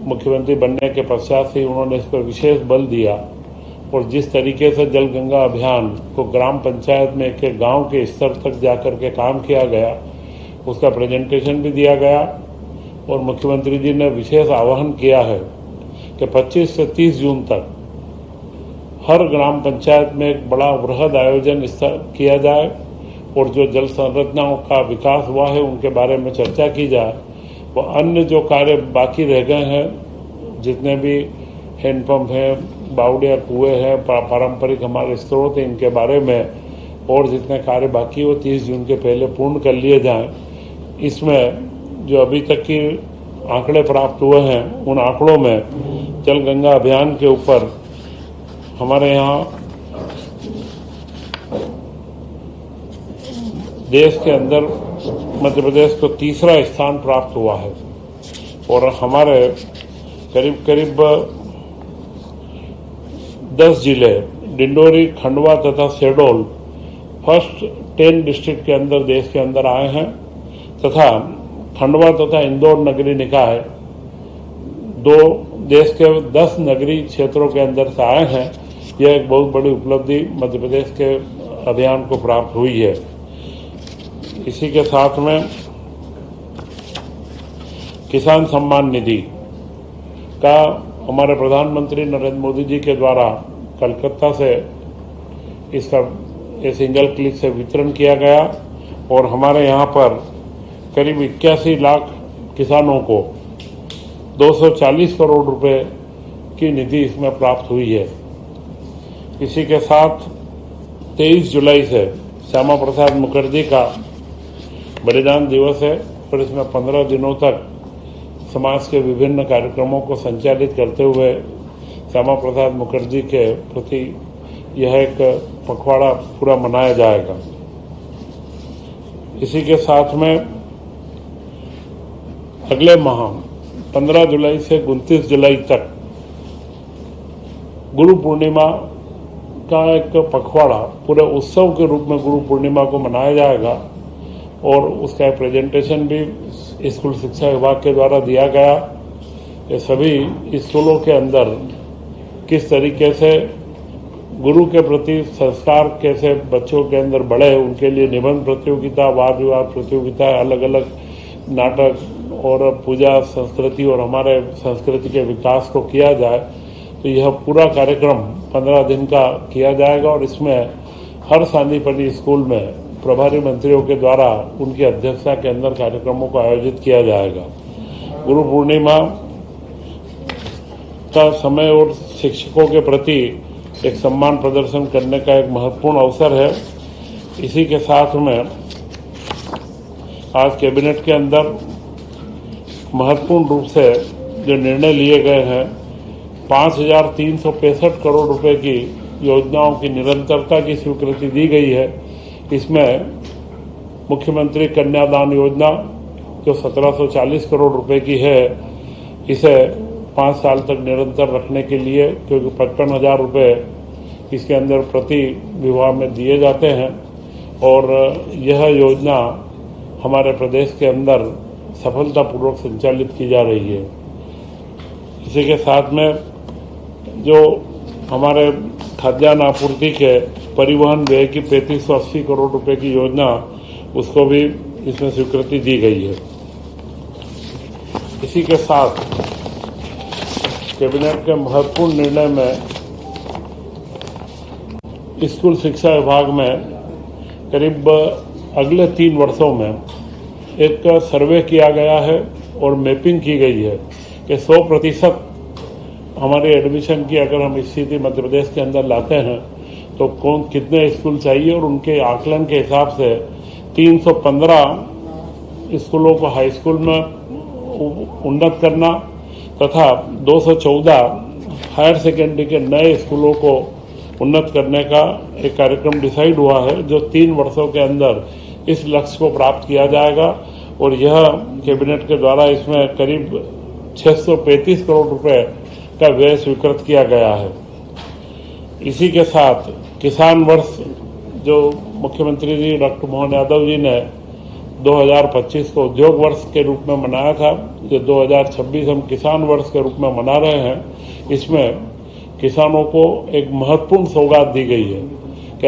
मुख्यमंत्री बनने के पश्चात से उन्होंने इस पर विशेष बल दिया और जिस तरीके से जल गंगा अभियान को ग्राम पंचायत में के गांव के स्तर तक जाकर के काम किया गया, उसका प्रेजेंटेशन भी दिया गया और मुख्यमंत्री जी ने विशेष आह्वान किया है कि 25 से 30 जून तक हर ग्राम पंचायत में एक बड़ा वृहद आयोजन किया जाए और जो जल संरचनाओं का विकास हुआ है उनके बारे में चर्चा की जाए। वो अन्य जो कार्य बाकी रह गए हैं, जितने भी हैंडपम्प हैं, बावड़िया कुएँ हैं, पारंपरिक हमारे स्रोत हैं, इनके बारे में और जितने कार्य बाकी वो 30 जून के पहले पूर्ण कर लिए जाएं। इसमें जो अभी तक की आंकड़े प्राप्त हुए हैं, उन आंकड़ों में जल गंगा अभियान के ऊपर हमारे यहाँ देश के अंदर मध्य प्रदेश को तीसरा स्थान प्राप्त हुआ है और हमारे करीब करीब 10 जिले डिंडोरी, खंडवा तथा शहडोल फर्स्ट 10 डिस्ट्रिक्ट के अंदर देश के अंदर आए हैं तथा खंडवा तथा इंदौर नगरीय निकाय 2 देश के 10 नगरीय क्षेत्रों के अंदर से आए हैं। यह एक बहुत बड़ी उपलब्धि मध्य प्रदेश के अभियान को प्राप्त हुई है। इसी के साथ में किसान सम्मान निधि का हमारे प्रधानमंत्री नरेंद्र मोदी जी के द्वारा कलकत्ता से इसका सिंगल क्लिक से वितरण किया गया और हमारे यहाँ पर करीब 81 लाख किसानों को 240 करोड़ रुपए की निधि इसमें प्राप्त हुई है। इसी के साथ 23 जुलाई से श्यामा प्रसाद मुखर्जी का बलिदान दिवस है और इसमें 15 दिनों तक समाज के विभिन्न कार्यक्रमों को संचालित करते हुए श्यामा प्रसाद मुखर्जी के प्रति यह एक पखवाड़ा पूरा मनाया जाएगा। इसी के साथ में अगले माह 15 जुलाई से 29 जुलाई तक गुरु पूर्णिमा का एक पखवाड़ा पूरे उत्सव के रूप में गुरु पूर्णिमा को मनाया जाएगा और उसका प्रेजेंटेशन भी स्कूल शिक्षा विभाग के द्वारा दिया गया। ये सभी स्कूलों के अंदर किस तरीके से गुरु के प्रति संस्कार कैसे बच्चों के अंदर बढ़े, उनके लिए निबंध प्रतियोगिता, वाद विवाद प्रतियोगिता, अलग अलग नाटक और पूजा संस्कृति और हमारे संस्कृति के विकास को किया जाए। तो यह पूरा कार्यक्रम 15 दिन का किया जाएगा और इसमें हर सांदीपनि स्कूल में प्रभारी मंत्रियों के द्वारा उनकी अध्यक्षता के अंदर कार्यक्रमों को आयोजित किया जाएगा। गुरु पूर्णिमा का समय और शिक्षकों के प्रति एक सम्मान प्रदर्शन करने का एक महत्वपूर्ण अवसर है। इसी के साथ में आज कैबिनेट के अंदर महत्वपूर्ण रूप से जो निर्णय लिए गए हैं, 5,365 करोड़ रुपए की योजनाओं की निरंतरता की स्वीकृति दी गई है। इसमें मुख्यमंत्री कन्यादान योजना जो 1740 करोड़ रुपए की है, इसे 5 साल तक निरंतर रखने के लिए, क्योंकि 55,000 रुपये इसके अंदर प्रति विवाह में दिए जाते हैं और यह योजना हमारे प्रदेश के अंदर सफलतापूर्वक संचालित की जा रही है। इसी के साथ में जो हमारे खाद्यान्न आपूर्ति के परिवहन व्यय की 3580 करोड़ रुपए की योजना, उसको भी इसमें स्वीकृति दी गई है। इसी के साथ कैबिनेट के महत्वपूर्ण निर्णय में स्कूल शिक्षा विभाग में करीब अगले 3 वर्षों में एक सर्वे किया गया है और मैपिंग की गई है कि 100% हमारे एडमिशन की अगर हम स्थिति मध्य प्रदेश के अंदर लाते हैं तो कौन कितने स्कूल चाहिए और उनके आकलन के हिसाब से 315 स्कूलों को हाई स्कूल में उन्नत करना तथा 214 हायर सेकेंडरी के नए स्कूलों को उन्नत करने का एक कार्यक्रम डिसाइड हुआ है, जो 3 वर्षों के अंदर इस लक्ष्य को प्राप्त किया जाएगा और यह कैबिनेट के द्वारा इसमें करीब 635 करोड़ रुपए का व्यय स्वीकृत किया गया है। इसी के साथ किसान वर्ष जो मुख्यमंत्री जी डॉक्टर मोहन यादव जी ने 2025 को उद्योग वर्ष के रूप में मनाया था, जो 2026 हम किसान वर्ष के रूप में मना रहे हैं। इसमें किसानों को एक महत्वपूर्ण सौगात दी गई है कि